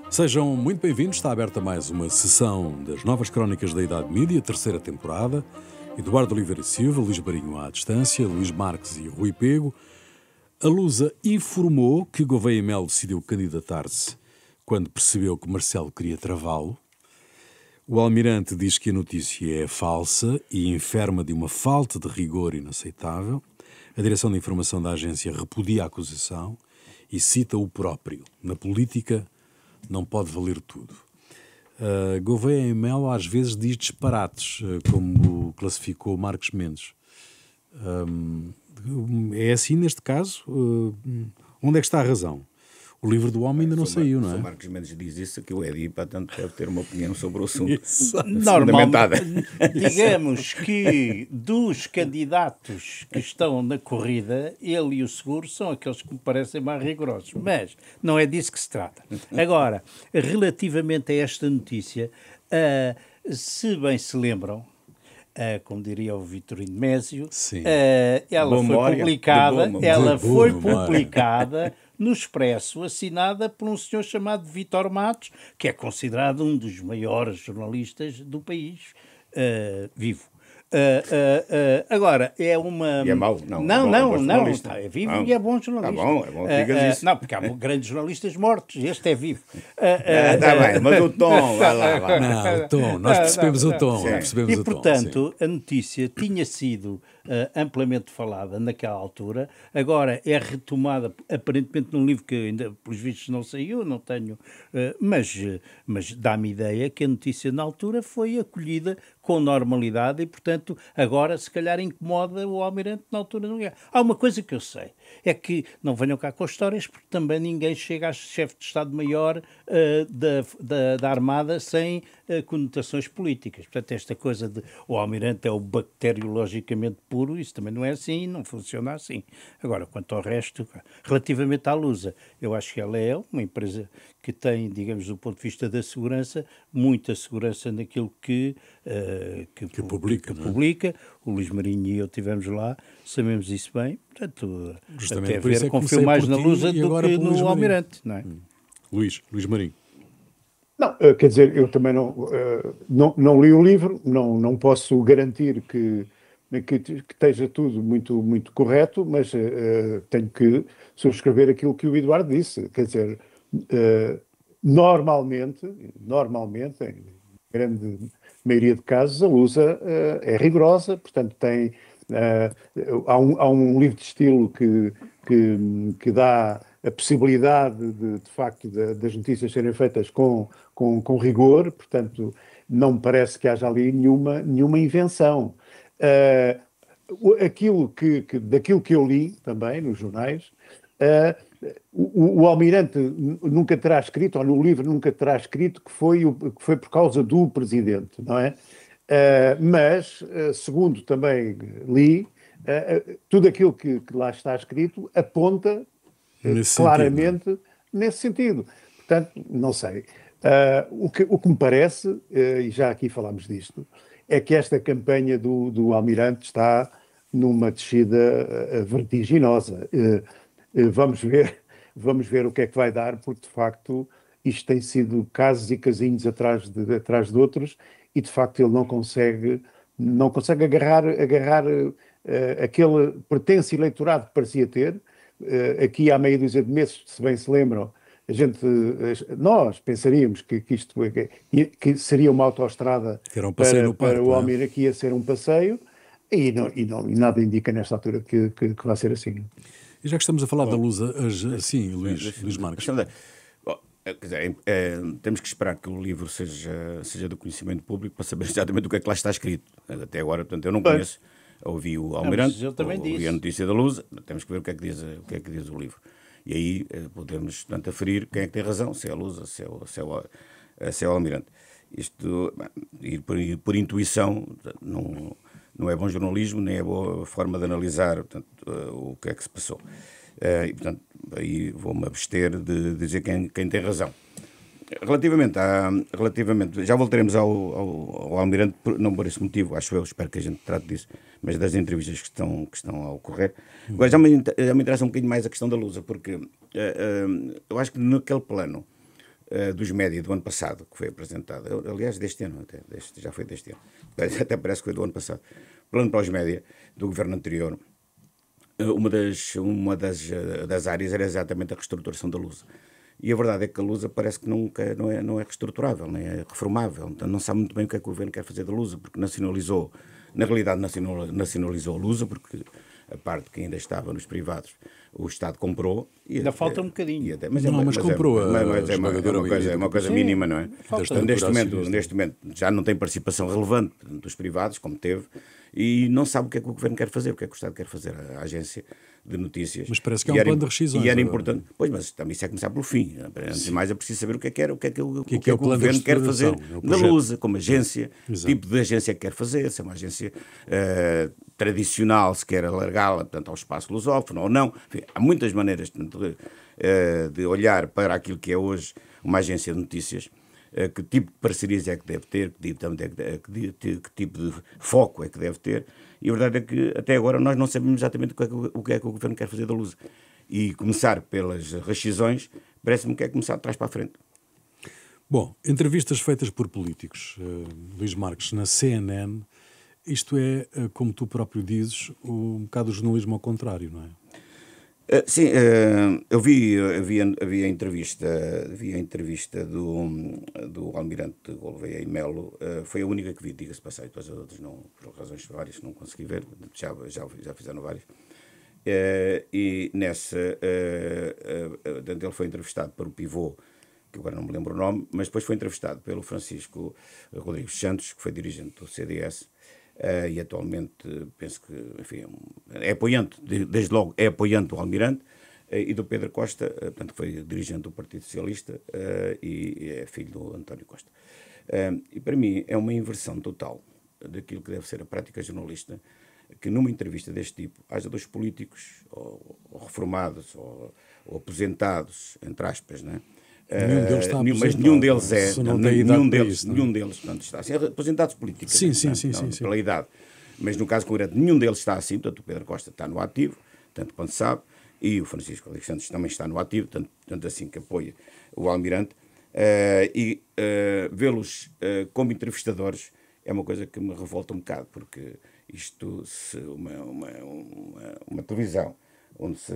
Sejam muito bem-vindos, está aberta mais uma sessão das Novas Crónicas da Idade Mídia, terceira temporada. Eduardo Oliveira e Silva, Luís Marinho à distância, Luís Marques e Rui Pego. A Lusa informou que Gouveia Melo decidiu candidatar-se quando percebeu que Marcelo queria travá-lo. O Almirante diz que a notícia é falsa e enferma de uma falta de rigor inaceitável. A Direção de Informação da agência repudia a acusação e cita o próprio: na política não pode valer tudo. Gouveia Melo às vezes diz disparates, como classificou Marcos Mendes. É assim neste caso? Onde é que está a razão? O livro do homem ainda não saiu, não é? Se o Marcos Mendes diz isso, que o Edi, portanto, deve ter uma opinião sobre o assunto. Normalmente, digamos que dos candidatos que estão na corrida, ele e o Seguro são aqueles que me parecem mais rigorosos. Mas não é disso que se trata. Agora, relativamente a esta notícia, se bem se lembram, como diria o Vitorino Mésio, ela foi publicada no Expresso, assinada por um senhor chamado Vítor Matos, que é considerado um dos maiores jornalistas do país vivo. Agora, é uma... E é mau? Não, é vivo e é bom jornalista. É bom, digas isso. Não, porque há grandes jornalistas mortos, este é vivo. Está bem, mas o tom, vai lá. Não, o tom, nós percebemos o tom. E, portanto, a notícia tinha sido amplamente falada naquela altura, agora é retomada aparentemente num livro que ainda, pelos vistos, não saiu, não tenho, mas dá-me ideia que a notícia na altura foi acolhida com normalidade e, portanto, agora se calhar incomoda o Almirante na altura. Há uma coisa que eu sei, é que não venham cá com histórias, porque também ninguém chega a chefe de Estado-Maior da Armada sem conotações políticas. Portanto, esta coisa de o Almirante é o bacteriologicamente puro, isso também não é assim, não funciona assim. Agora, quanto ao resto, relativamente à Lusa, eu acho que ela é uma empresa que tem, digamos, do ponto de vista da segurança, muita segurança naquilo que publica. O Luís Marinho e eu estivemos lá, sabemos isso bem, portanto, justamente até ver, confio mais na Lusa do que no Almirante, não é? Luís Marinho. Não, quer dizer, eu também não li o livro, não posso garantir que esteja tudo muito, muito correto, mas tenho que subscrever aquilo que o Eduardo disse. Quer dizer, normalmente, em grande maioria de casos, a Lusa é rigorosa, portanto há um livro de estilo que dá a possibilidade de facto das notícias serem feitas com rigor, portanto não me parece que haja ali nenhuma invenção. Daquilo que eu li também nos jornais, o Almirante nunca terá escrito, ou no livro nunca terá escrito que foi por causa do Presidente, não é? Mas, segundo também li, tudo aquilo que lá está escrito aponta claramente nesse sentido. Portanto, não sei. O que me parece, e já aqui falámos disto, é que esta campanha do Almirante está numa descida vertiginosa. Vamos ver o que é que vai dar, porque de facto isto tem sido casos e casinhos atrás de outros e de facto ele não consegue agarrar aquele pretenso eleitorado que parecia ter. Aqui há meia dúzia de meses, se bem se lembram, nós pensaríamos que seria uma autoestrada para o Almirante, que ia ser um passeio, e nada indica nesta altura que vai ser assim. E já que estamos a falar da Lusa, sim, Luís Marques. Quer dizer, temos que esperar que o livro seja do conhecimento público para saber exatamente o que é que lá está escrito. Até agora, portanto, eu não conheço. Ouvi o Almirante, ouvi a notícia da Lusa, temos que ver o que é que diz o livro. E aí podemos, portanto, aferir quem é que tem razão, se é a Lusa, se é o Almirante. Isto, ir por intuição, não é bom jornalismo, nem é boa forma de analisar, portanto, o que é que se passou. E, portanto, aí vou-me abster de dizer quem tem razão. Relativamente, já voltaremos ao Almirante, não por esse motivo, acho eu, espero que a gente trate disso, mas das entrevistas que estão a ocorrer. Agora já me interessa um bocadinho mais a questão da Lusa, porque eu acho que naquele plano dos média do ano passado, que foi apresentado, aliás, deste ano, já foi deste ano, até parece que foi do ano passado, plano para os média do governo anterior, uma das áreas era exatamente a reestruturação da Lusa. E a verdade é que a Lusa parece que nunca não é reestruturável, nem é reformável. Então não sabe muito bem o que é que o governo quer fazer da Lusa, porque na realidade nacionalizou a Lusa, porque a parte que ainda estava nos privados, o Estado comprou. Ainda falta um bocadinho. Mas comprou é uma coisa mínima, não é? Então, neste momento já não tem participação relevante dos privados, como teve, e não sabe o que é que o governo quer fazer, o que é que o Estado quer fazer, a agência de notícias. Mas parece que há um plano de rescisões. E era importante. Pois, mas também isso é começar pelo fim. Antes de mais é preciso saber o que é que o governo quer fazer da Lusa, como agência, tipo de agência que quer fazer, se é uma agência tradicional, se quer alargá-la, portanto, ao espaço lusófono ou não. Enfim, há muitas maneiras de olhar para aquilo que é hoje uma agência de notícias. Que tipo de parcerias é que deve ter, que tipo de foco é que deve ter, e a verdade é que até agora nós não sabemos exatamente o que é que o governo quer fazer da Lusa. E começar pelas rescisões parece-me que é começar de trás para a frente. Bom, entrevistas feitas por políticos, Luís Marques, na CNN, isto é, como tu próprio dizes, um bocado o jornalismo ao contrário, não é? Sim, eu vi a entrevista do Almirante Gouveia e Melo, foi a única que vi, diga-se passagem, depois as outras não, por razões várias, não consegui ver, já fizeram várias. E nessa, ele foi entrevistado por o pivô, que agora não me lembro o nome, mas depois foi entrevistado pelo Francisco Rodrigues Santos, que foi dirigente do CDS, e atualmente penso que, enfim, é apoiante, desde logo é apoiante do Almirante, e do Pedro Costa, portanto foi dirigente do Partido Socialista, e é filho do António Costa. E para mim é uma inversão total daquilo que deve ser a prática jornalista, que numa entrevista deste tipo haja dois políticos, ou reformados, ou aposentados, entre aspas, não é? Nenhum deles está mas nenhum deles é, nenhum deles portanto, está assim, aposentados políticos, sim, pela idade, mas no caso concreto nenhum deles está assim, portanto o Pedro Costa está no ativo, tanto quanto sabe, e o Francisco Rodrigues Santos também está no ativo, tanto assim que apoia o Almirante, e vê-los como entrevistadores é uma coisa que me revolta um bocado, porque isto, se uma televisão onde se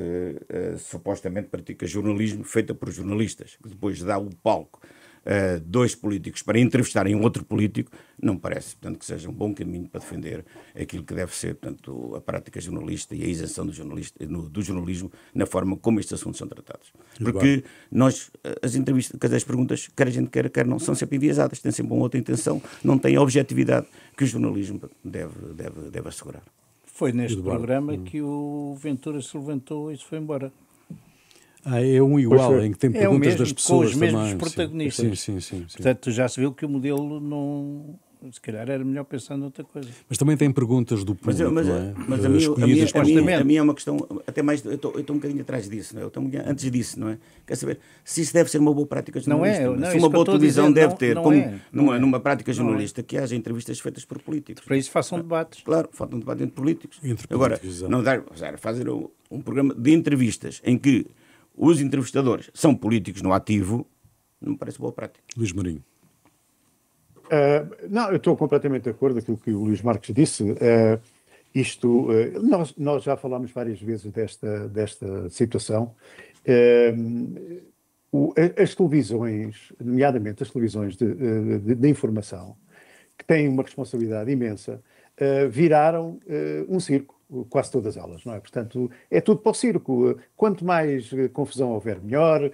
supostamente pratica jornalismo feita por jornalistas, que depois dá o palco a dois políticos para entrevistarem um outro político, não me parece, portanto, que seja um bom caminho para defender aquilo que deve ser, portanto, a prática jornalista e a isenção do jornalismo na forma como estes assuntos são tratados. Porque nós, as entrevistas, as perguntas, quer a gente quer não, são sempre enviesadas, têm sempre uma outra intenção, não têm a objetividade que o jornalismo deve assegurar. Foi neste programa que o Ventura se levantou e se foi embora. É um igual, em que tem perguntas das pessoas com os mesmos também. Protagonistas. Sim. Portanto, já se viu que o modelo não... Se calhar era melhor pensar noutra coisa. Mas também tem perguntas do público, mas não é? Mas a mim é uma questão, até mais, eu estou um bocadinho atrás disso, não é? Eu estou antes disso, não é? Quer saber se isso deve ser uma boa prática jornalista. Não é, se uma boa televisão deve ter, numa prática não jornalista, que haja entrevistas feitas por políticos. Para isso façam debates. Claro, falta um debate entre políticos. Agora, não fazer um programa de entrevistas em que os entrevistadores são políticos no ativo, não me parece boa prática. Luís Marinho. Não, eu estou completamente de acordo com o que o Luís Marques disse. Nós já falámos várias vezes desta situação. As televisões, nomeadamente as televisões de informação, que têm uma responsabilidade imensa, viraram um circo, quase todas elas, não é? Portanto, é tudo para o circo. Quanto mais confusão houver, melhor.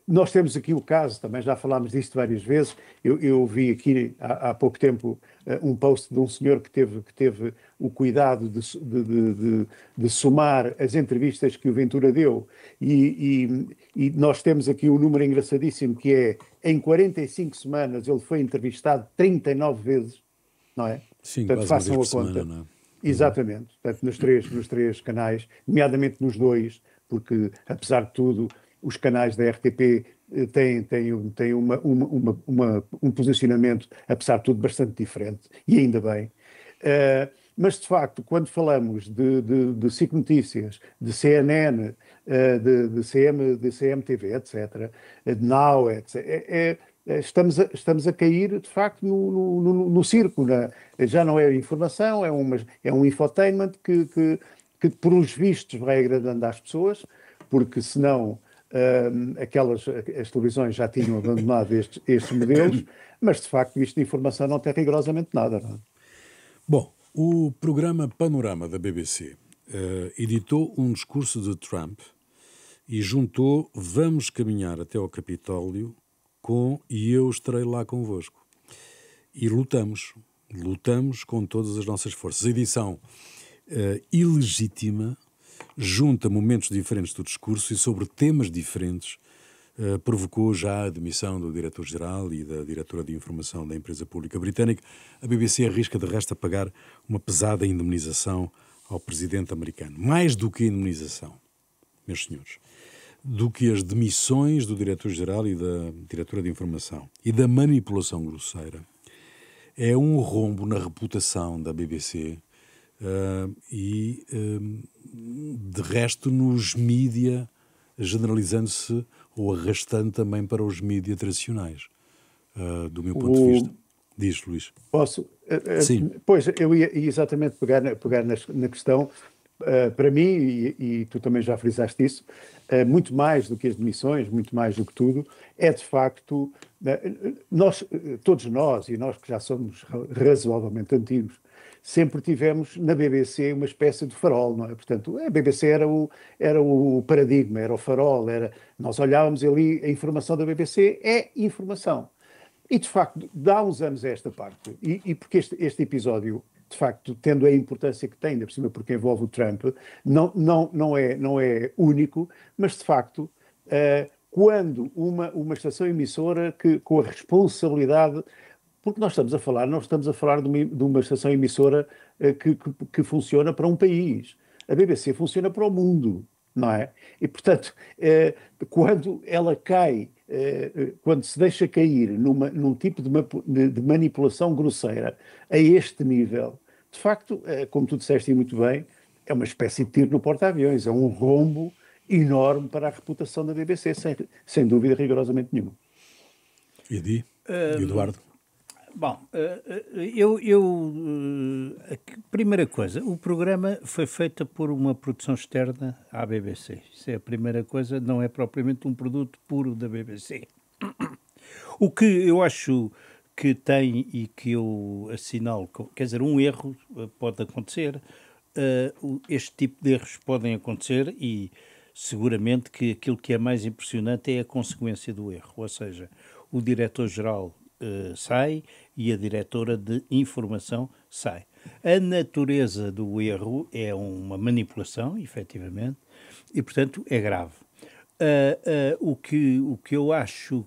Nós temos aqui o caso, também já falámos disto várias vezes, eu vi aqui há pouco tempo um post de um senhor que teve o cuidado de somar as entrevistas que o Ventura deu, e nós temos aqui um número engraçadíssimo, que é, em 45 semanas ele foi entrevistado 39 vezes, não é? Sim, portanto, quase façam a conta. Semana, não é? Exatamente, portanto, nos três canais, nomeadamente nos dois, porque, apesar de tudo, os canais da RTP têm um posicionamento, apesar de tudo, bastante diferente, e ainda bem. Mas, de facto, quando falamos de SIC Notícias, de CNN, de CMTV, etc., de Now, etc., estamos a cair, de facto, no circo. Já não é informação, é um infotainment que, por uns vistos, vai agradando às pessoas, porque senão as televisões já tinham abandonado estes modelos, mas, de facto, isto de informação não tem rigorosamente nada. Não é? Bom, o programa Panorama da BBC editou um discurso de Trump e juntou "Vamos caminhar até ao Capitólio e eu estarei lá convosco". E lutamos com todas as nossas forças. A edição ilegítima junta momentos diferentes do discurso e sobre temas diferentes provocou já a demissão do diretor-geral e da diretora de informação da empresa pública britânica. A BBC arrisca, de resto, a pagar uma pesada indemnização ao presidente americano. Mais do que a indemnização, meus senhores, do que as demissões do diretor-geral e da diretora de informação e da manipulação grosseira, é um rombo na reputação da BBC de resto, nos mídia, generalizando-se ou arrastando também para os mídia tradicionais, do meu ponto de vista. Diz, Luís. Posso? Sim. Pois, eu ia exatamente pegar na questão, para mim, e tu também já frisaste isso, muito mais do que as demissões, muito mais do que tudo, é de facto, todos nós, e nós que já somos razoavelmente antigos, sempre tivemos na BBC uma espécie de farol, não é? Portanto, a BBC era o paradigma, era o farol, nós olhávamos ali, a informação da BBC é informação. E, de facto, dá uns anos a esta parte, e porque este episódio, de facto, tendo a importância que tem, ainda por cima porque envolve o Trump, não é único, mas, de facto, quando uma estação emissora com a responsabilidade... Porque não estamos a falar de uma estação emissora que funciona para um país. A BBC funciona para o mundo, não é? E, portanto, quando ela cai, quando se deixa cair num tipo de manipulação grosseira a este nível, de facto, como tu disseste muito bem, é uma espécie de tiro no porta-aviões, é um rombo enorme para a reputação da BBC, sem dúvida rigorosamente nenhuma. E Eduardo? Bom, a primeira coisa, o programa foi feito por uma produção externa à BBC. Isso é a primeira coisa, não é propriamente um produto puro da BBC. O que eu acho que tem e que eu assinalo, quer dizer, um erro pode acontecer, este tipo de erros podem acontecer e seguramente que aquilo que é mais impressionante é a consequência do erro, ou seja, o diretor-geral sai e a diretora de informação sai. A natureza do erro é uma manipulação, efetivamente, e, portanto, é grave. O que eu acho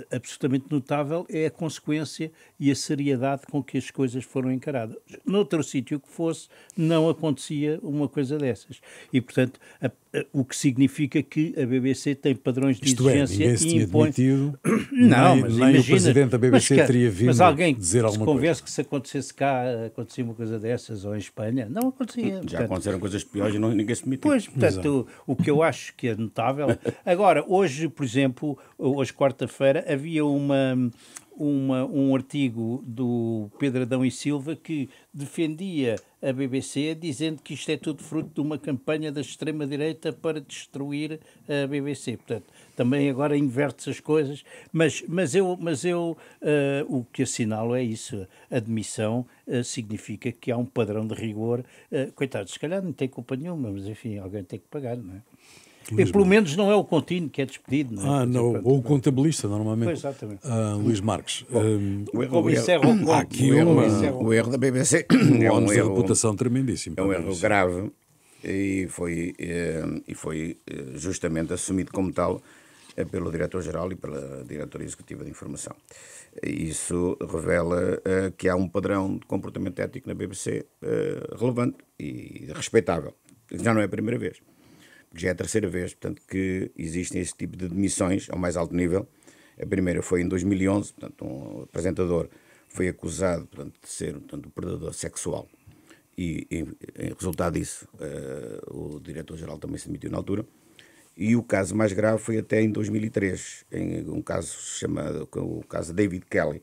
absolutamente notável é a consequência e a seriedade com que as coisas foram encaradas. Noutro sítio que fosse, não acontecia uma coisa dessas. E, portanto, o que significa que a BBC tem padrões de exigência e impõe... Não, mas nem o presidente da BBC teria vindo mas alguém dizer alguma coisa. Convence que se acontecesse cá, acontecia uma coisa dessas, ou em Espanha, não acontecia. Já aconteceram coisas piores e ninguém se metiu. Pois, portanto, o que eu acho que é notável... Agora, hoje, por exemplo, hoje quarta-feira, havia um artigo do Pedro Adão e Silva que defendia a BBC dizendo que isto é tudo fruto de uma campanha da extrema-direita para destruir a BBC. Portanto, também agora inverte-se as coisas, mas eu o que assinalo é isso. A demissão significa que há um padrão de rigor. Coitados, se calhar não tem culpa nenhuma, mas enfim, alguém tem que pagar, não é? E pelo menos não é o contínuo que é despedido, não é? Não, ou o contabilista, normalmente. Pois, exatamente. Luís Marques. O erro da BBC é um erro de reputação tremendíssimo. É um erro grave e foi justamente assumido como tal pelo diretor-geral e pela diretora executiva de informação. Isso revela que há um padrão de comportamento ético na BBC relevante e respeitável. Já não é a primeira vez. Já é a terceira vez, portanto, que existem esse tipo de demissões ao mais alto nível. A primeira foi em 2011, portanto, um apresentador foi acusado, portanto, de ser, portanto, um predador sexual e em resultado disso, o diretor-geral também se demitiu na altura. E o caso mais grave foi até em 2003, em um caso chamado o caso David Kelly,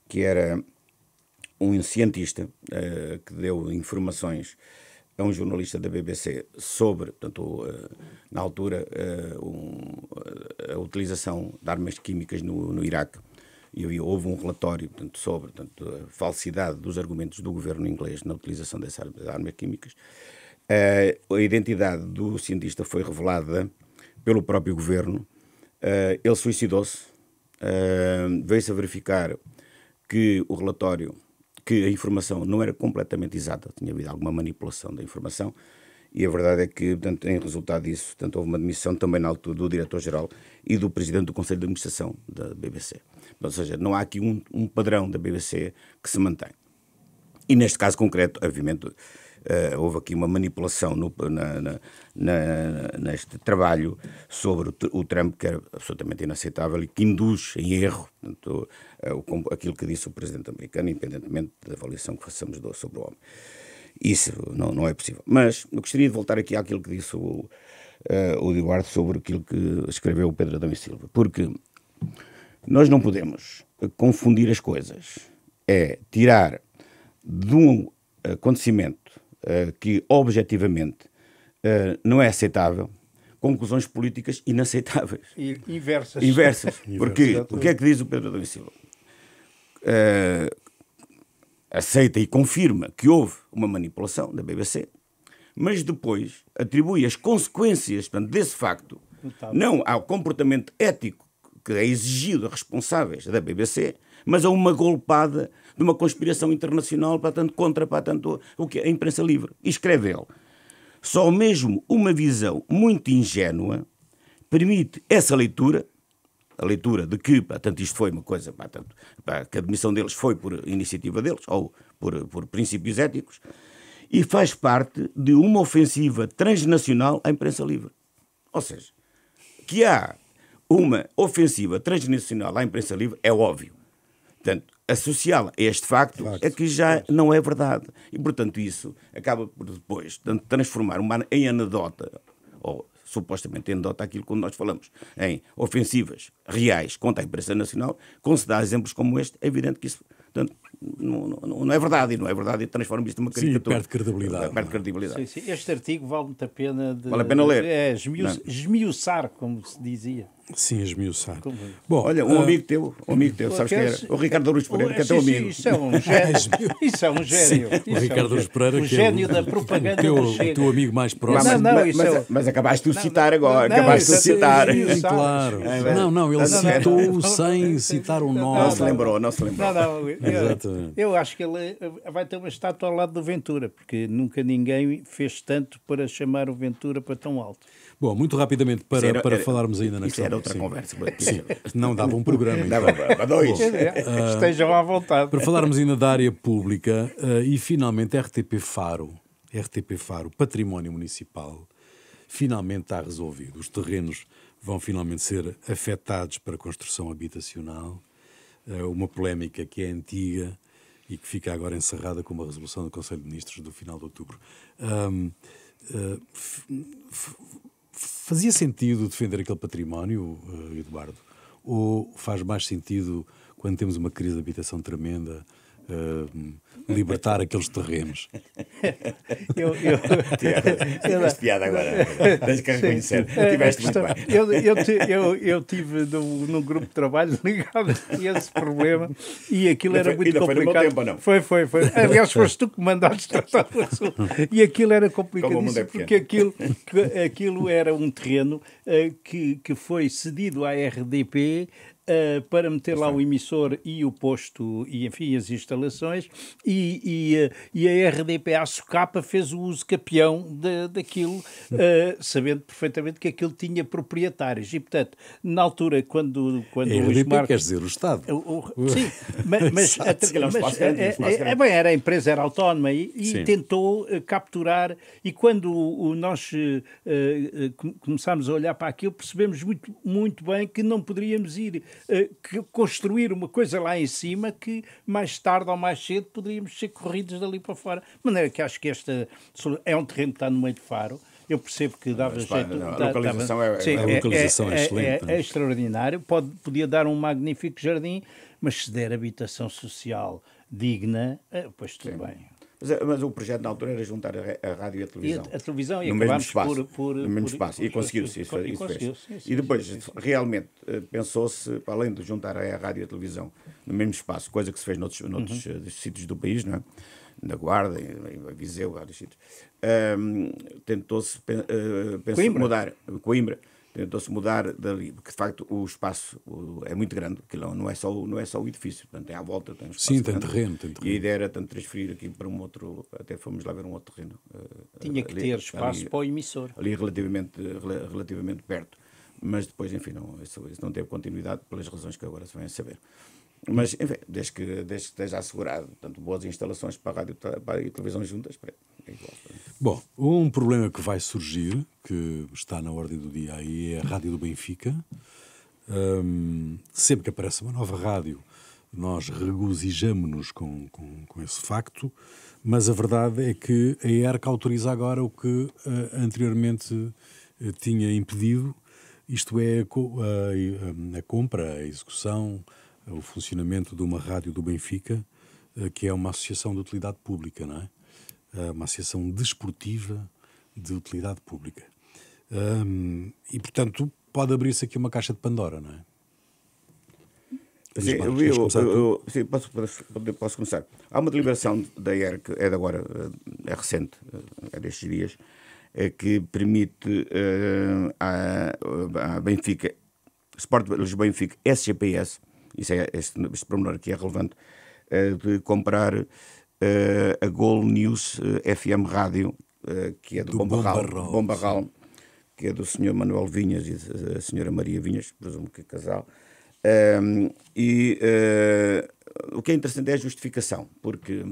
que era um cientista que deu informações a um jornalista da BBC sobre, portanto, na altura, a utilização de armas químicas no Iraque. E houve um relatório, portanto, sobre, portanto, a falsidade dos argumentos do governo inglês na utilização dessas armas químicas. A identidade do cientista foi revelada pelo próprio governo. Ele suicidou-se. Veio-se a verificar que o relatório, que a informação não era completamente exata, tinha havido alguma manipulação da informação, e a verdade é que, portanto, em resultado disso, portanto, houve uma demissão também na altura do diretor-geral e do presidente do Conselho de Administração da BBC. Ou seja, não há aqui um padrão da BBC que se mantém. E neste caso concreto, obviamente, houve aqui uma manipulação neste trabalho sobre o Trump, que era absolutamente inaceitável e que induz em erro, portanto, aquilo que disse o presidente americano, independentemente da avaliação que façamos sobre o homem. Isso não é possível. Mas eu gostaria de voltar aqui àquilo que disse o Eduardo sobre aquilo que escreveu o Pedro Adão e Silva, porque nós não podemos confundir as coisas. É tirar de um acontecimento que objetivamente não é aceitável conclusões políticas inaceitáveis. E inversas. Porque o que é que diz o Pedro Adão e Silva? Aceita e confirma que houve uma manipulação da BBC, mas depois atribui as consequências, portanto, desse facto não ao comportamento ético que é exigido a responsáveis da BBC, mas a uma golpada de uma conspiração internacional contra a imprensa livre. E escreve ele: só mesmo uma visão muito ingênua permite essa leitura, a leitura de que, portanto, isto foi uma coisa, que a demissão deles foi por iniciativa deles, ou por princípios éticos, e faz parte de uma ofensiva transnacional à imprensa livre. Ou seja, que há uma ofensiva transnacional à imprensa livre é óbvio. Portanto, associá-la a este facto é que já não é verdade. E, portanto, isso acaba por depois transformar em anedota, ou supostamente anedota aquilo que nós falamos, em ofensivas reais contra a imprensa nacional. Quando se dá exemplos como este, é evidente que isso, portanto, não é verdade, e não é verdade, e transforma isto numa caricatura. Sim, perde credibilidade. Sim. Este artigo vale muito a pena vale a pena ler. Esmiuçar, como se dizia. Sim, esmiuçar. Bom, olha, um amigo teu, sabes quem era? O Ricardo Aruz Pereira, que é teu amigo. Isso é um gênio. Isso é um gênio. O Ricardo Aruz Pereira, o gênio da propaganda o teu amigo mais próximo. Mas acabaste de citar agora. Acabaste de citar. Claro. Não, ele citou sem citar o nome. Não se lembrou. Exatamente. Eu acho que ele vai ter uma estátua ao lado do Ventura, porque nunca ninguém fez tanto para chamar o Ventura para tão alto. Bom, muito rapidamente para falarmos ainda na questão. Isso era outra conversa. Sim, não dava um programa. Dava para dois. Estejam à vontade. Para falarmos ainda da área pública e finalmente RTP Faro, património municipal, finalmente está resolvido. Os terrenos vão finalmente ser afetados para a construção habitacional. Uma polémica que é antiga e que fica agora encerrada com uma resolução do Conselho de Ministros do final de outubro. Fazia sentido defender aquele património, Eduardo? Ou faz mais sentido, quando temos uma crise de habitação tremenda, libertar aqueles terrenos? Tiveste piada agora. Tens que reconhecer. Tiveste muito bem. Eu tive num grupo de trabalho ligado a esse problema e aquilo era muito complicado. Foi no meu tempo, não? Foi. Aliás, foste tu que mandaste tratar do assunto. E aquilo era complicadíssimo, porque aquilo era um terreno que foi cedido à RDP para meter lá o emissor e o posto e, enfim, as instalações, e a RDP à socapa fez o uso capião daquilo, sabendo perfeitamente que aquilo tinha proprietários. E, portanto, na altura, quando a RDP quer dizer o Estado. Sim, mas era a empresa, era autónoma e tentou capturar, e quando nós começámos a olhar para aquilo, percebemos muito, muito bem que não poderíamos ir construir uma coisa lá em cima que mais tarde ou mais cedo poderia iríamos ser corridos dali para fora. De maneira que acho que este é um terreno que está no meio de Faro. Eu percebo que dava jeito. A localização é excelente. É extraordinário. Podia dar um magnífico jardim, mas se der habitação social digna, pois tudo bem. Mas o projeto na altura era juntar a rádio e a televisão. A televisão e no mesmo espaço. No mesmo espaço. E conseguiu-se. Isso fez. E depois, realmente, pensou-se, além de juntar a rádio e a televisão no mesmo espaço, coisa que se fez noutros sítios do país, não é? Na Guarda, em Viseu, vários sítios, tentou-se mudar. Coimbra. Tentou-se mudar dali, porque de facto o espaço é muito grande, aquilo não é só o edifício, portanto é à volta, tem um espaço. Sim, tem terreno. E a ideia era tanto transferir aqui para um outro, até fomos lá ver um outro terreno. Tinha que ter espaço ali, para o emissor. Ali relativamente perto, mas depois, enfim, isso não teve continuidade pelas razões que agora se vêm a saber. Mas, enfim, desde que esteja assegurado, tanto boas instalações para a rádio e a televisão juntas, é igual. Bom, um problema que vai surgir, que está na ordem do dia aí, é a rádio do Benfica. Sempre que aparece uma nova rádio, nós regozijamo-nos com esse facto, mas a verdade é que a ERC autoriza agora o que anteriormente tinha impedido, isto é, a compra, a execução, o funcionamento de uma rádio do Benfica, que é uma associação de utilidade pública, não é? Uma associação desportiva de utilidade pública. E, portanto, pode abrir-se aqui uma caixa de Pandora, não é? Sim, posso começar. Há uma deliberação da ERC, é de agora, é recente, é destes dias, que permite à Benfica, Sport Lisboa Benfica, SGPS, este pormenor aqui é relevante, de comprar a Gol News FM Rádio, que é do Bombarral, que é do Sr. Manuel Vinhas e da Sra. Maria Vinhas, presumo que é casal. O que é interessante é a justificação, porque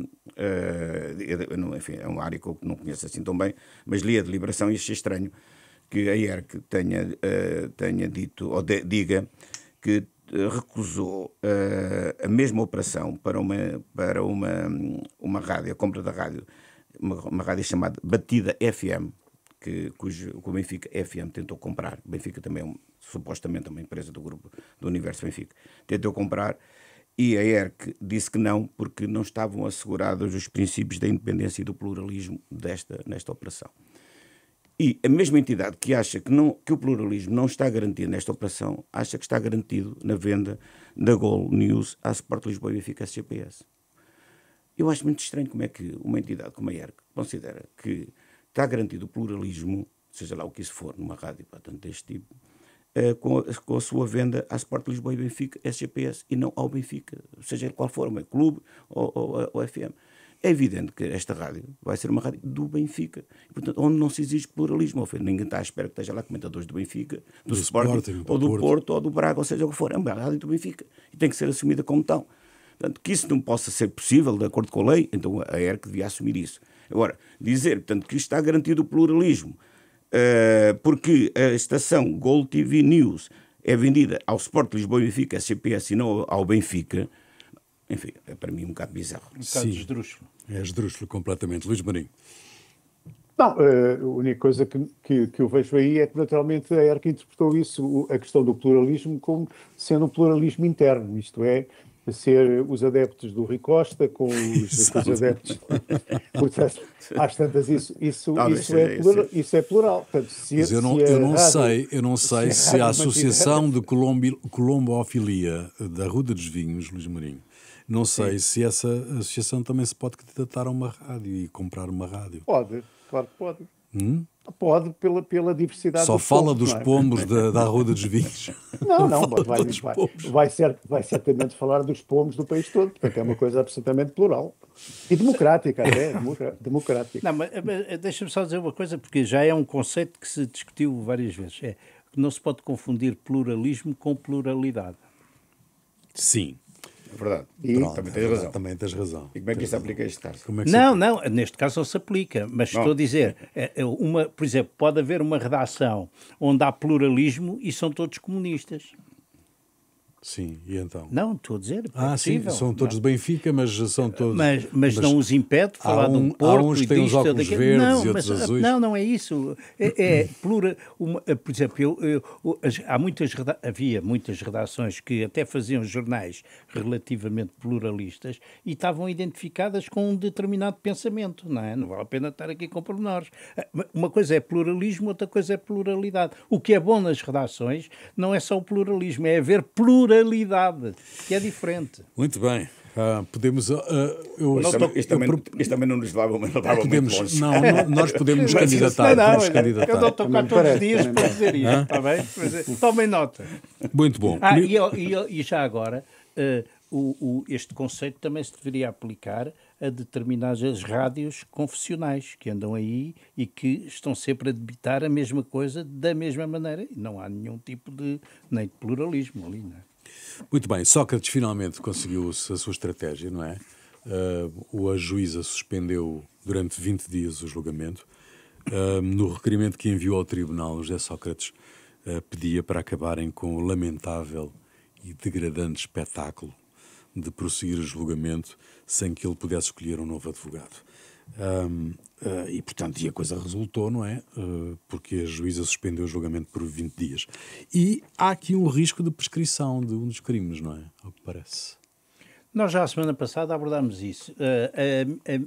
enfim, é uma área que eu não conheço assim tão bem, mas li a deliberação e achei estranho que a ERC tenha dito, ou diga, que recusou a mesma operação para uma rádio, a compra da rádio, uma rádio chamada Batida FM, cujo o Benfica FM tentou comprar. O Benfica também é supostamente uma empresa do grupo do Universo Benfica. Tentou comprar e a ERC disse que não, porque não estavam assegurados os princípios da independência e do pluralismo nesta operação. E a mesma entidade que acha que o pluralismo não está garantido nesta operação, acha que está garantido na venda da Gol News à Sport Lisboa e Benfica SGPS. Eu acho muito estranho como é que uma entidade como a ERC considera que está garantido o pluralismo, seja lá o que isso for, numa rádio, portanto, deste tipo, com a sua venda à Sport Lisboa e Benfica SGPS e não ao Benfica, seja qual for, um clube ou FM. É evidente que esta rádio vai ser uma rádio do Benfica, e, portanto, onde não se exige pluralismo. Ninguém está à espera que esteja lá comentadores do Benfica, do Sporting, ou do Porto, ou do Braga, ou seja o que for. É uma rádio do Benfica e tem que ser assumida como tal. Portanto, que isso não possa ser possível, de acordo com a lei, então a ERC devia assumir isso. Agora, dizer, portanto, que está garantido o pluralismo, porque a estação Gol TV News é vendida ao Sport Lisboa e Benfica, SGPS, e não ao Benfica, enfim, é para mim um bocado bizarro. Um bocado esdrúxulo. É esdrúxulo completamente. Luís Marinho. Não, a única coisa que eu vejo aí é que naturalmente a ERC interpretou isso, a questão do pluralismo, como sendo um pluralismo interno, isto é, ser os adeptos do Rui Costa com os adeptos. Portanto, às tantas, isso é plural. Portanto, mas eu não sei se a Associação de Colombofilia da Ruda dos Vinhos, Luís Marinho, não sei se essa associação também se pode candidatar a uma rádio e comprar uma rádio. Pode, claro que pode. Pode, pela diversidade. Só fala dos pombos da Arruda dos Vinhos. Não, vai certamente falar dos pombos do país todo, porque é uma coisa absolutamente plural. E democrática, até. Democrática. Não, mas deixa-me só dizer uma coisa, porque já é um conceito que se discutiu várias vezes. É que não se pode confundir pluralismo com pluralidade. Sim. É verdade. Também tens razão. E como é que isso aplica a este caso? Não, neste caso não se aplica, mas estou a dizer, por exemplo, pode haver uma redação onde há pluralismo e são todos comunistas. Sim, e então? Não, estou a dizer. Sim, são todos de Benfica, mas são todos. Mas não os impede de falar de um Porto. Há uns que têm os óculos verdes e outros azuis. Não é isso. Por exemplo, havia muitas redações que até faziam jornais relativamente pluralistas e estavam identificadas com um determinado pensamento, não é? Não vale a pena estar aqui com pormenores. Uma coisa é pluralismo, outra coisa é pluralidade. O que é bom nas redações não é só o pluralismo, é haver pluralidade, que é diferente. Muito bem. Podemos. Isto também não nos leva muito longe. Nós podemos nos candidatar. Eu não estou cá todos os dias para dizer isto, está bem? Tomem nota. Muito bom. E já agora, este conceito também se deveria aplicar a determinadas rádios confessionais que andam aí e que estão sempre a debitar a mesma coisa da mesma maneira. E não há nenhum tipo nem de pluralismo ali, não é? Muito bem, Sócrates finalmente conseguiu a sua estratégia, não é? A juíza suspendeu durante 20 dias o julgamento. No requerimento que enviou ao tribunal, José Sócrates pedia para acabarem com o lamentável e degradante espetáculo de prosseguir o julgamento sem que ele pudesse escolher um novo advogado. E, portanto, a coisa resultou, não é? Porque a juíza suspendeu o julgamento por 20 dias. E há aqui um risco de prescrição de um dos crimes, não é? Ao que parece. Nós já a semana passada abordámos isso.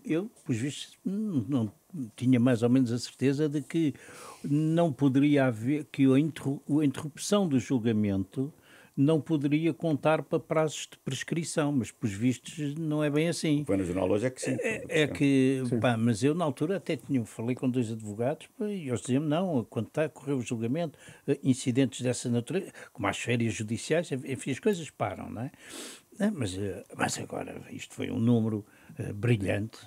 Eu, pelos vistos, não tinha mais ou menos a certeza de que não poderia haver, que a interrupção do julgamento não poderia contar para prazos de prescrição, mas, pelos vistos, não é bem assim. Foi no jornal hoje, é que sim. Mas eu, na altura, até falei com 2 advogados e eles diziam-me, não, quando está a correr o julgamento, incidentes dessa natureza, como as férias judiciais, enfim, as coisas param, não é? Mas agora, isto foi um número brilhante,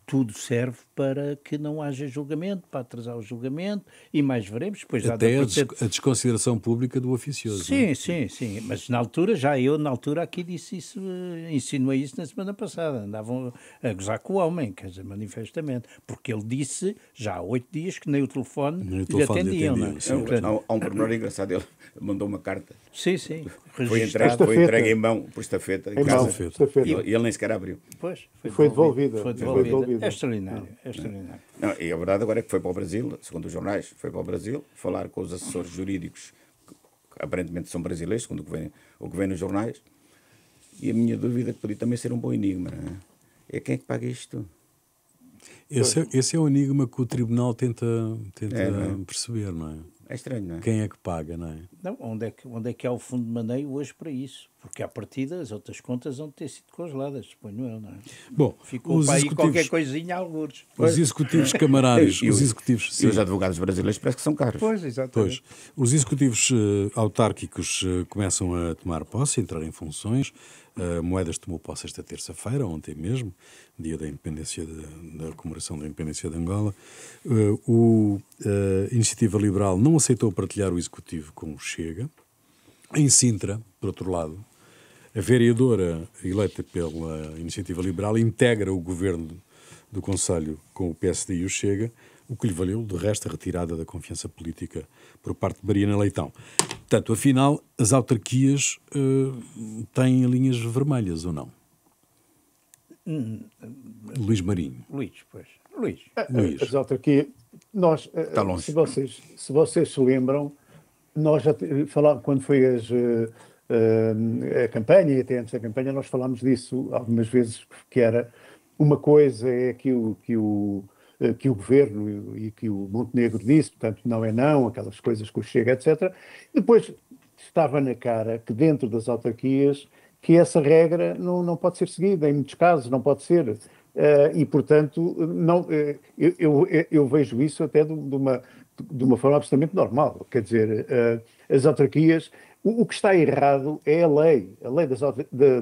tudo serve para que não haja julgamento, para atrasar o julgamento, e mais veremos. Depois até a desconsideração pública do oficioso. Sim, mas na altura aqui disse isso, insinuei isso na semana passada, andavam a gozar com o homem, quer dizer, manifestamente, porque ele disse já há 8 dias que nem o telefone lhe atendiam. Há um pormenor engraçado, ele mandou uma carta. Sim. Foi entregue em mão por estafeta. E ele nem sequer abriu. Pois, foi devolvida. É extraordinário. Não, e a verdade agora é que foi para o Brasil, segundo os jornais, foi para o Brasil falar com os assessores jurídicos, que aparentemente são brasileiros, segundo o que vem nos jornais. E a minha dúvida, que podia também ser um bom enigma, não é quem é que paga isto? Esse é o enigma que o tribunal tenta perceber, não é? É estranho, não é? Quem é que paga, não é? Não, onde é que há o fundo de maneio hoje para isso? Porque, à partida, as outras contas vão ter sido congeladas, suponho eu, não é? Bom, ficou para aí qualquer coisinha a algures. Os executivos camarários... E os advogados brasileiros parece que são caros. Pois, exatamente. Os executivos autárquicos começam a tomar posse, a entrar em funções. Moedas tomou posse esta terça-feira, ontem mesmo, dia da independência, da comemoração da independência de Angola. A Iniciativa Liberal não aceitou partilhar o executivo com o Chega. Em Sintra, por outro lado, a vereadora eleita pela Iniciativa Liberal integra o governo do Conselho com o PSD e o Chega, o que lhe valeu, de resto, a retirada da confiança política por parte de Mariana Leitão. Portanto, afinal, as autarquias têm linhas vermelhas ou não? Luís Marinho. Luís. As autarquias... Nós, está longe. Se vocês se lembram, nós já falámos, quando foi a campanha, e até antes da campanha, nós falámos disso algumas vezes, que era uma coisa é que o governo e que o Montenegro disse, portanto, não é não, aquelas coisas que o Chega, etc. Depois estava na cara que dentro das autarquias que essa regra não pode ser seguida, em muitos casos não pode ser. E, portanto, eu vejo isso até de uma forma absolutamente normal. Quer dizer, as autarquias, o que está errado é a lei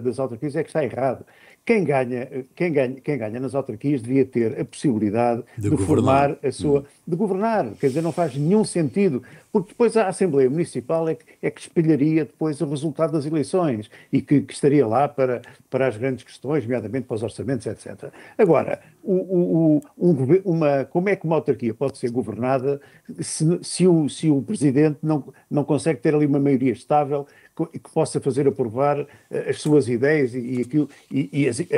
das autarquias é que está errado. Quem ganha nas autarquias devia ter a possibilidade de formar a sua... De governar, quer dizer, não faz nenhum sentido, porque depois a Assembleia Municipal é que espelharia depois o resultado das eleições e que estaria lá para as grandes questões, nomeadamente para os orçamentos, etc. Agora, como é que uma autarquia pode ser governada se o Presidente não consegue ter ali uma maioria estável que possa fazer aprovar as suas ideias e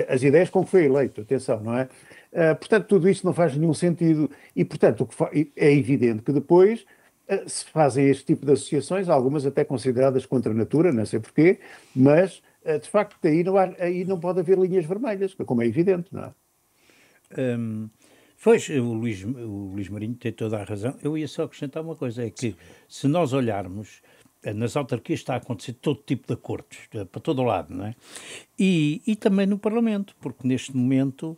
as ideias com que foi eleito, atenção, não é? Portanto, tudo isto não faz nenhum sentido e, portanto, é evidente que depois se fazem este tipo de associações, algumas até consideradas contra a natura, não sei porquê, mas, de facto, aí não pode haver linhas vermelhas, como é evidente, não é? Pois, o Luís Marinho tem toda a razão. Eu ia só acrescentar uma coisa, é que se nós olharmos, nas autarquias está a acontecer todo tipo de acordos, para todo o lado, não é? E também no Parlamento, porque neste momento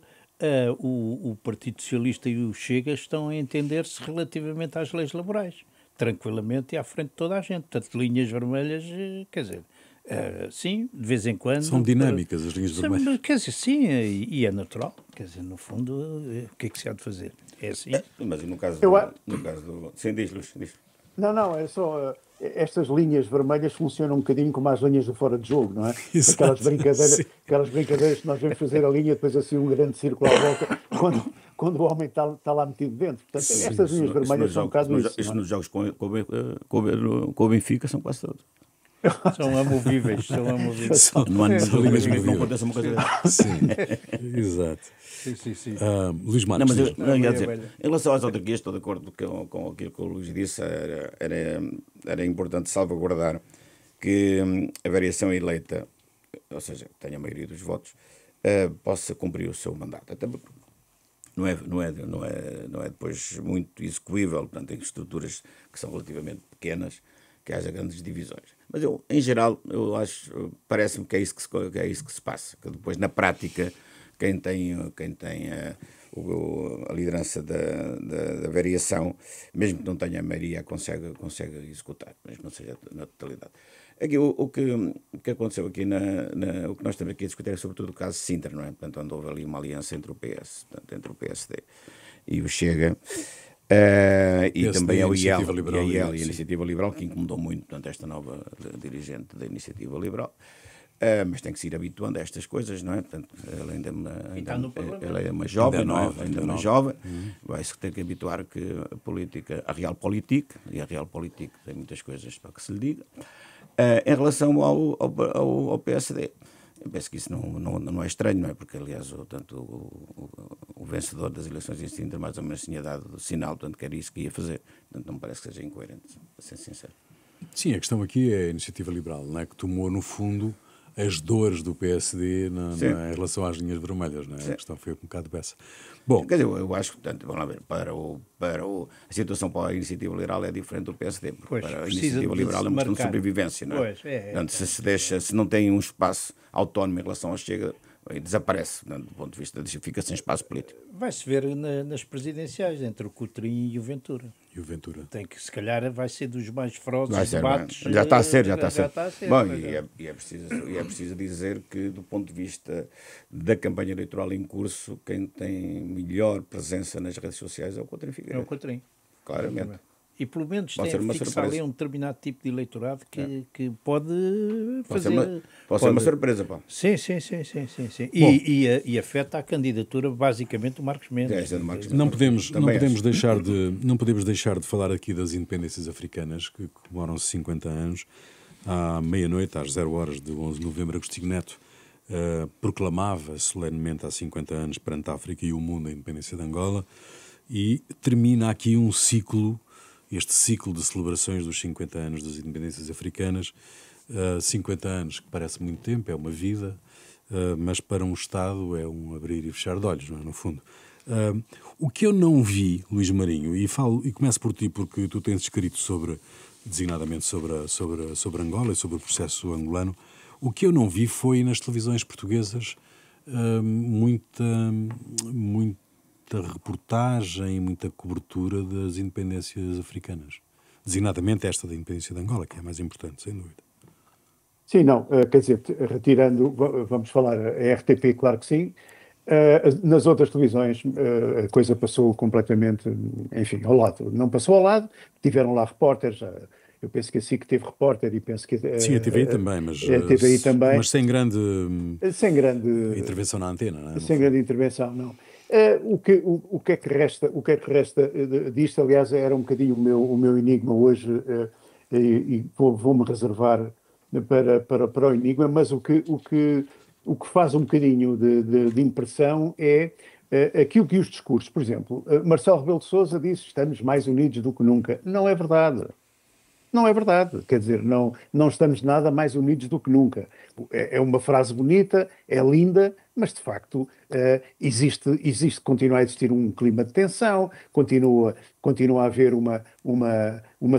o Partido Socialista e o Chega estão a entender-se relativamente às leis laborais, tranquilamente e à frente de toda a gente. Portanto, linhas vermelhas, quer dizer... sim, de vez em quando... São dinâmicas as linhas vermelhas. Quer dizer, sim, e é natural. Quer dizer, no fundo, o que é que se há de fazer? É assim. Mas no caso do... Sim, diz. Não, é só... estas linhas vermelhas funcionam um bocadinho como as linhas do fora de jogo, não é? Exato, aquelas brincadeiras que nós vamos fazer a linha, depois assim um grande círculo à volta, quando o homem está lá metido dentro. Portanto, estas linhas vermelhas são um bocado isso. Isto nos jogos com o Benfica são quase todos. São amovíveis. Não há linhas que não aconteça uma coisa dessa. Sim, exato. Sim. Luís Marques. Em relação às autarquias, estou de acordo com aquilo que o Luís disse. Era importante salvaguardar que a variação eleita, ou seja, tenha a maioria dos votos, possa cumprir o seu mandato. Até porque não é depois muito execuível, portanto, em estruturas que são relativamente pequenas, que haja grandes divisões. Mas em geral, parece-me que é isso que se passa, que depois, na prática, quem tem a liderança da variação, mesmo que não tenha a maioria, consegue executar, mesmo não seja na totalidade. Aqui, o que aconteceu aqui, o que nós estamos aqui a discutir é sobretudo o caso de Sintra, não é? Portanto, onde houve ali uma aliança entre o PS, portanto, entre o PSD e o Chega, e também a IEL e a Iniciativa Liberal, que incomodou muito, portanto, esta nova dirigente da Iniciativa Liberal. Mas tem que se ir habituando a estas coisas, não é? Portanto, ela é uma jovem, não é? Ainda uma jovem, vai-se ter que habituar que a realpolitik, e a realpolitik tem muitas coisas para que se lhe diga. Em relação ao PSD, eu penso que isso não é estranho, não é? Porque, aliás, o vencedor das eleições em Sintra mais ou menos tinha dado sinal, portanto, que era isso que ia fazer. Portanto, não me parece que seja incoerente, para ser sincero. Sim, a questão aqui é a Iniciativa Liberal, não é? Que tomou, no fundo, as dores do PSD em relação às linhas vermelhas, não é? A questão foi um bocado dessa. Bom, quer dizer, eu acho que, portanto, vamos lá ver, a situação para a Iniciativa Liberal é diferente do PSD, porque para a Iniciativa Liberal é uma questão de sobrevivência, não é? Portanto, se não tem um espaço autónomo em relação ao Chega, desaparece, do ponto de vista de fica sem espaço político. Vai-se ver nas presidenciais, entre o Coutrinho e o Ventura. Tem que, se calhar, vai ser dos mais ferozes debates. Já está a ser. Bom, e é preciso dizer que, do ponto de vista da campanha eleitoral em curso, quem tem melhor presença nas redes sociais é o Coutrinho Figueiredo. É o Coutrinho. Claramente. E pelo menos tem que fixar ali um determinado tipo de eleitorado que pode fazer... Pode ser uma surpresa, pá. Sim. E afeta a candidatura, basicamente, do Marcos Mendes. Não podemos deixar de falar aqui das independências africanas, que comemoram-se 50 anos. À meia-noite, às 0 horas de 11 de novembro, Agostinho Neto proclamava solenemente há 50 anos perante a África e o mundo a independência de Angola, e termina aqui este ciclo de celebrações dos 50 anos das independências africanas. 50 anos, que parece muito tempo, é uma vida, mas para um Estado é um abrir e fechar de olhos, não é? No fundo. O que eu não vi, Luís Marinho, e começo por ti, porque tu tens escrito designadamente sobre Angola e sobre o processo angolano, o que eu não vi foi nas televisões portuguesas muita reportagem, muita cobertura das independências africanas. Designadamente esta da independência de Angola, que é a mais importante, sem dúvida. Sim, não, quer dizer, retirando, vamos falar, a RTP, claro que sim. Nas outras televisões a coisa passou completamente, enfim, ao lado. Não passou ao lado, tiveram lá repórteres. Eu penso que a SIC teve repórter e penso que... Sim, a TVI também, mas... A TVI também. Mas sem grande intervenção na antena, não é? Sem grande intervenção, não. O que é que resta disto, aliás, era um bocadinho o meu enigma hoje, e vou-me reservar para o enigma, mas o que faz um bocadinho de impressão é aquilo que os discursos, por exemplo, Marcelo Rebelo de Sousa disse: estamos mais unidos do que nunca. Não é verdade. Não é verdade, quer dizer, não estamos nada mais unidos do que nunca. É uma frase bonita, é linda, mas de facto continua a existir um clima de tensão, continua a haver uma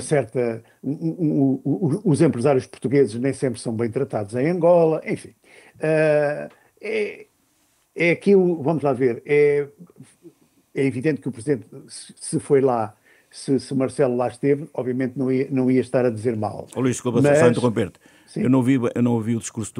certa... os empresários portugueses nem sempre são bem tratados em Angola, enfim. É aquilo, vamos lá ver, é evidente que o Presidente, se foi lá, se Marcelo lá esteve, obviamente não ia estar a dizer mal. Luís, desculpa, só interromper-te. Eu não ouvi o discurso,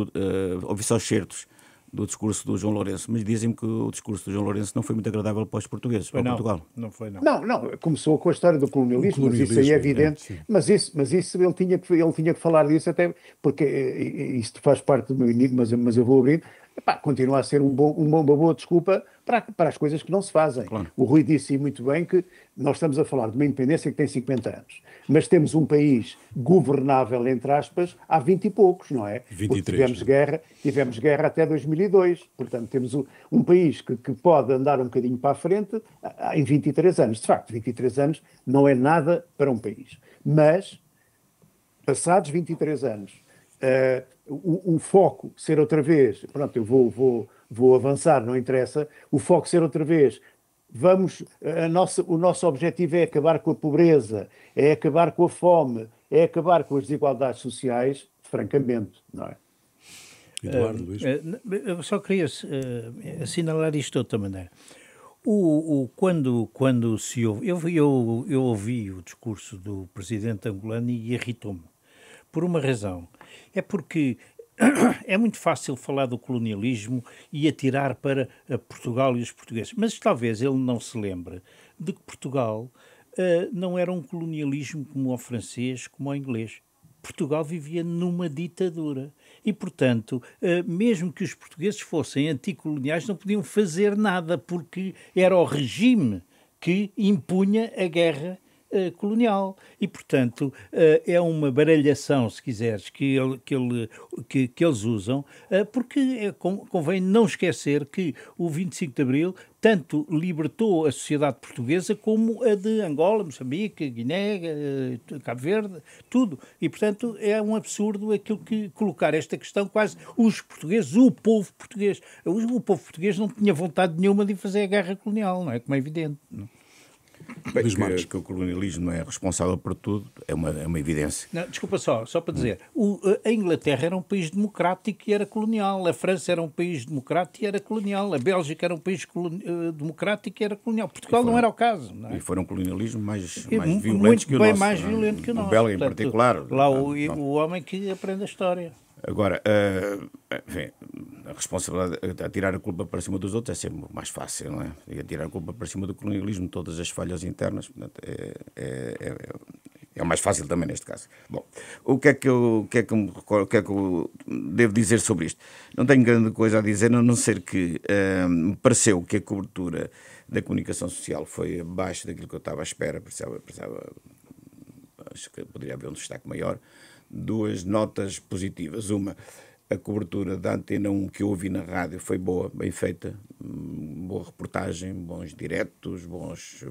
ouvi só certos do discurso do João Lourenço, mas dizem-me que o discurso do João Lourenço não foi muito agradável para os portugueses, para Portugal. Não foi, não. Não, começou com a história do colonialismo, mas isso aí é evidente. Mas isso ele tinha que falar disso, até porque isto faz parte do meu enigma, mas eu vou abrir. Continua a ser uma boa desculpa para as coisas que não se fazem. Claro. O Rui disse muito bem que nós estamos a falar de uma independência que tem 50 anos, mas temos um país governável, entre aspas, há 20 e poucos, não é? 23. Tivemos guerra até 2002, portanto temos um país que pode andar um bocadinho para a frente em 23 anos. De facto, 23 anos não é nada para um país. Mas, passados 23 anos, o foco ser outra vez, pronto, eu vou avançar, não interessa, o foco ser outra vez, o nosso objetivo é acabar com a pobreza, é acabar com a fome, é acabar com as desigualdades sociais, francamente, não é? Eduardo, Luís. Eu só queria assinalar isto de outra maneira. Quando se ouve... Eu ouvi o discurso do presidente angolano e irritou-me. Por uma razão. É porque é muito fácil falar do colonialismo e atirar para Portugal e os portugueses. Mas talvez ele não se lembre de que Portugal não era um colonialismo como o francês, como o inglês. Portugal vivia numa ditadura. E, portanto, mesmo que os portugueses fossem anticoloniais, não podiam fazer nada, porque era o regime que impunha a guerra colonial. E, portanto, é uma baralhação, se quiseres, que eles usam, porque convém não esquecer que o 25 de Abril tanto libertou a sociedade portuguesa como a de Angola, Moçambique, Guiné, Cabo Verde, tudo. E, portanto, é um absurdo aquilo que colocar esta questão quase os portugueses, o povo português. O povo português não tinha vontade nenhuma de fazer a guerra colonial, não é? Como é evidente, não? Bem, que o colonialismo não é responsável por tudo é uma evidência. Não, desculpa só para dizer, a Inglaterra era um país democrático e era colonial, a França era um país democrático e era colonial, a Bélgica era um país democrático e era colonial. Portugal não era o caso. Não é? E foram um colonialismo mais violentos que o nosso. Bem mais violento que o nosso. O belga, em particular. Lá o homem que aprende a história. Agora, enfim, a responsabilidade, atirar a culpa para cima dos outros é sempre mais fácil, não é? E atirar a culpa para cima do colonialismo, todas as falhas internas, portanto, é o mais fácil também neste caso. Bom, o que é que eu devo dizer sobre isto? Não tenho grande coisa a dizer, a não ser que me pareceu que a cobertura da comunicação social foi abaixo daquilo que eu estava à espera, acho que poderia haver um destaque maior. Duas notas positivas. Uma, a cobertura da Antena 1 que eu ouvi na rádio foi boa, bem feita, boa reportagem, bons diretos, bons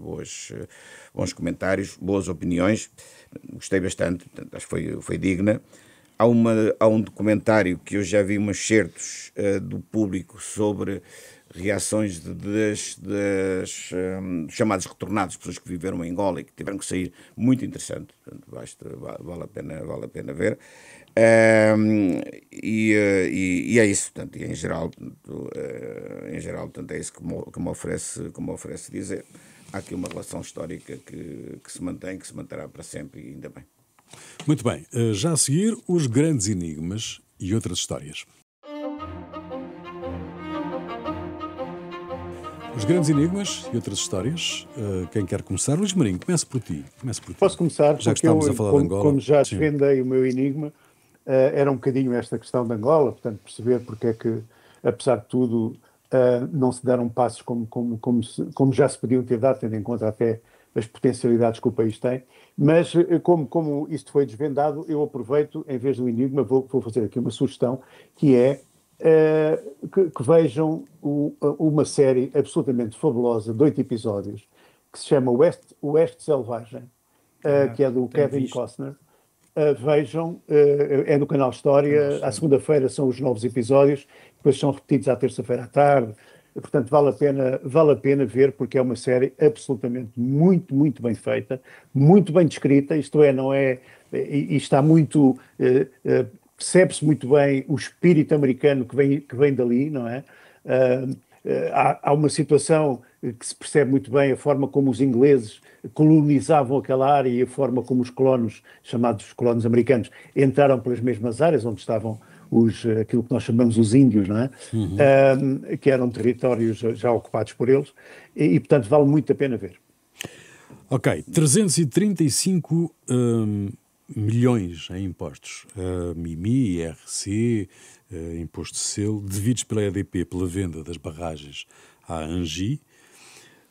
comentários, boas opiniões. Gostei bastante, acho que foi digna. Há um documentário que eu já vi umas certos do público sobre reações dos chamados retornados, pessoas que viveram em Angola e que tiveram que sair, muito interessante, portanto, vale a pena ver. E é isso, portanto, e em geral, portanto, é isso que me oferece dizer. Há aqui uma relação histórica que se mantém, que se manterá para sempre, e ainda bem. Muito bem, já a seguir, os grandes enigmas e outras histórias. Os grandes enigmas e outras histórias. Quem quer começar? Luís Marinho, comece por ti. Posso começar? Já que estamos a falar de Angola. Como já desvendei o meu enigma, era um bocadinho esta questão de Angola, portanto, perceber porque é que, apesar de tudo, não se deram passos como já se podiam ter dado, tendo em conta até as potencialidades que o país tem, mas como isto foi desvendado, eu aproveito, em vez do enigma, vou fazer aqui uma sugestão, que é que vejam uma série absolutamente fabulosa de 8 episódios, que se chama Oeste Selvagem, que é do Kevin Costner. Vejam, é no canal História, à segunda-feira são os novos episódios, depois são repetidos à terça-feira à tarde, portanto vale a pena ver, porque é uma série absolutamente muito, muito bem feita, muito bem descrita, isto é, não é, e está muito, percebe-se muito bem o espírito americano que vem dali, não é? Há uma situação que se percebe muito bem, a forma como os ingleses colonizavam aquela área e a forma como os colonos, chamados colonos americanos, entraram pelas mesmas áreas onde estavam aquilo que nós chamamos os índios, não é? Que eram territórios já ocupados por eles, e portanto vale muito a pena ver. Ok, 335 milhões em impostos, MIMI, IRC, imposto de selo, devidos pela EDP pela venda das barragens à Angi.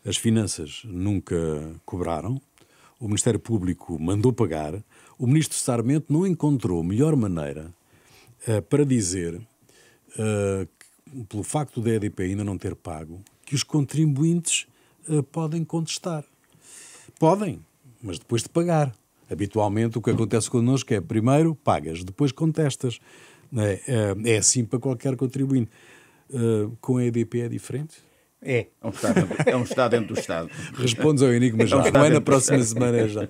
As finanças nunca cobraram, o Ministério Público mandou pagar, o Ministro Sarmento não encontrou melhor maneira para dizer, pelo facto da EDP ainda não ter pago, que os contribuintes podem contestar. Podem, mas depois de pagar. Habitualmente o que acontece connosco é primeiro pagas, depois contestas. É assim para qualquer contribuinte. Com a EDP é diferente? É um Estado dentro do Estado. Respondes ao enigma já. Não é na próxima semana já.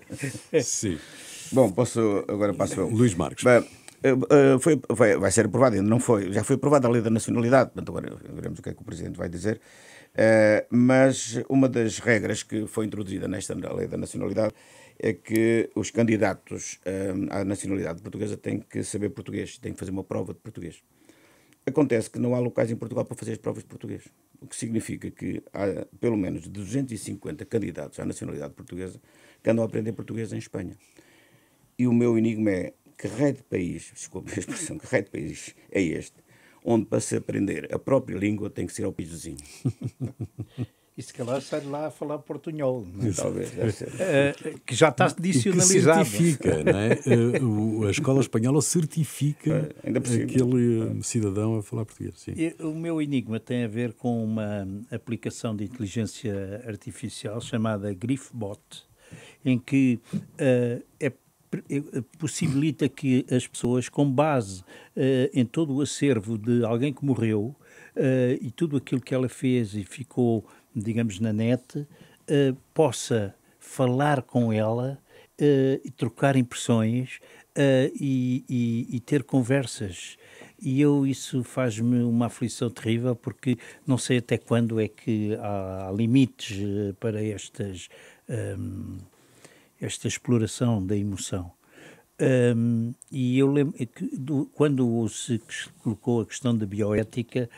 Sim. Bom, agora passo eu. Luís Marques. Vai ser aprovado, ainda não foi. Já foi aprovada a Lei da Nacionalidade, portanto agora veremos o que é que o Presidente vai dizer. Mas uma das regras que foi introduzida nesta Lei da Nacionalidade é que os candidatos à nacionalidade portuguesa têm que saber português, têm que fazer uma prova de português. Acontece que não há locais em Portugal para fazer as provas de português, o que significa que há pelo menos 250 candidatos à nacionalidade portuguesa que andam a aprender português em Espanha. E o meu enigma é: que raio de país, desculpe a expressão, que raio de país é este, onde para se aprender a própria língua tem que ser ao país vizinho? E se calhar sai de lá a falar portunhol. Talvez, deve ser. Que já está dicionalizado. Que certifica, não é? A escola espanhola certifica aquele cidadão a falar português. Sim. O meu enigma tem a ver com uma aplicação de inteligência artificial chamada Grifbot, em que possibilita que as pessoas, com base em todo o acervo de alguém que morreu e tudo aquilo que ela fez e ficou, digamos, na net, possa falar com ela e trocar impressões e ter conversas. E isso faz-me uma aflição terrível, porque não sei até quando é que há limites para esta exploração da emoção. E eu lembro que quando se colocou a questão da bioética,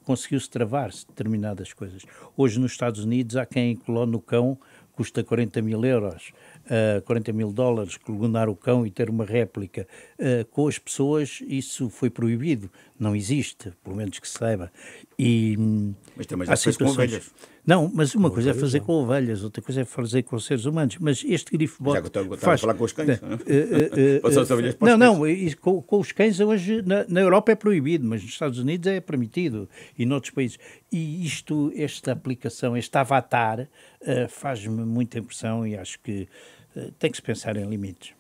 conseguiu-se travar-se determinadas coisas. Hoje nos Estados Unidos há quem clone o cão, custa 40 mil euros, 40 mil dólares, clonar o cão e ter uma réplica. Com as pessoas isso foi proibido, não existe, pelo menos que se saiba. Mas também já fez com ovelhas. Não, mas uma coisa é fazer com ovelhas, outra coisa é fazer com seres humanos. Mas este Grifbot já que estava a falar com os cães. Com os cães hoje na Europa é proibido, mas nos Estados Unidos é permitido e noutros países. E esta aplicação, este avatar, faz-me muita impressão e acho que tem que se pensar em limites.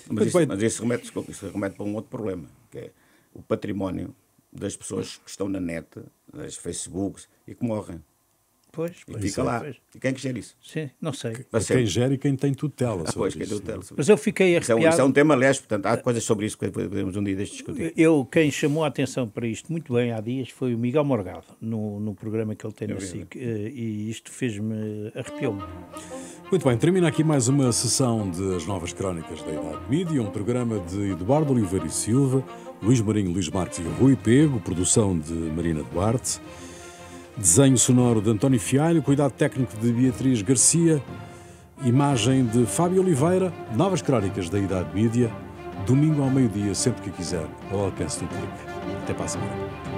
Mas isso remete para um outro problema, que é o património das pessoas que estão na net, das Facebooks, e que morrem. Pois, e fica lá. Pois. E quem é que gera isso? Sim, não sei. Quem gera e quem tem tutela. Pois, quem tem tutela. Mas eu fiquei arrepiado. Isso é um tema, aliás, portanto, há coisas sobre isso que podemos um dia discutir. Quem chamou a atenção para isto muito bem há dias foi o Miguel Morgado, no programa que ele tem na SIC. E isto fez-me, arrepiou-me. Muito bem, termina aqui mais uma sessão das Novas Crónicas da Idade Mídia, um programa de Eduardo Oliveira e Silva, Luís Marinho, Luís Marques e Rui Pego, produção de Marina Duarte, desenho sonoro de António Fialho, cuidado técnico de Beatriz Garcia, imagem de Fábio Oliveira. Novas Crónicas da Idade Mídia, domingo ao meio-dia, sempre que quiser, ao alcance do clique. Até para a semana.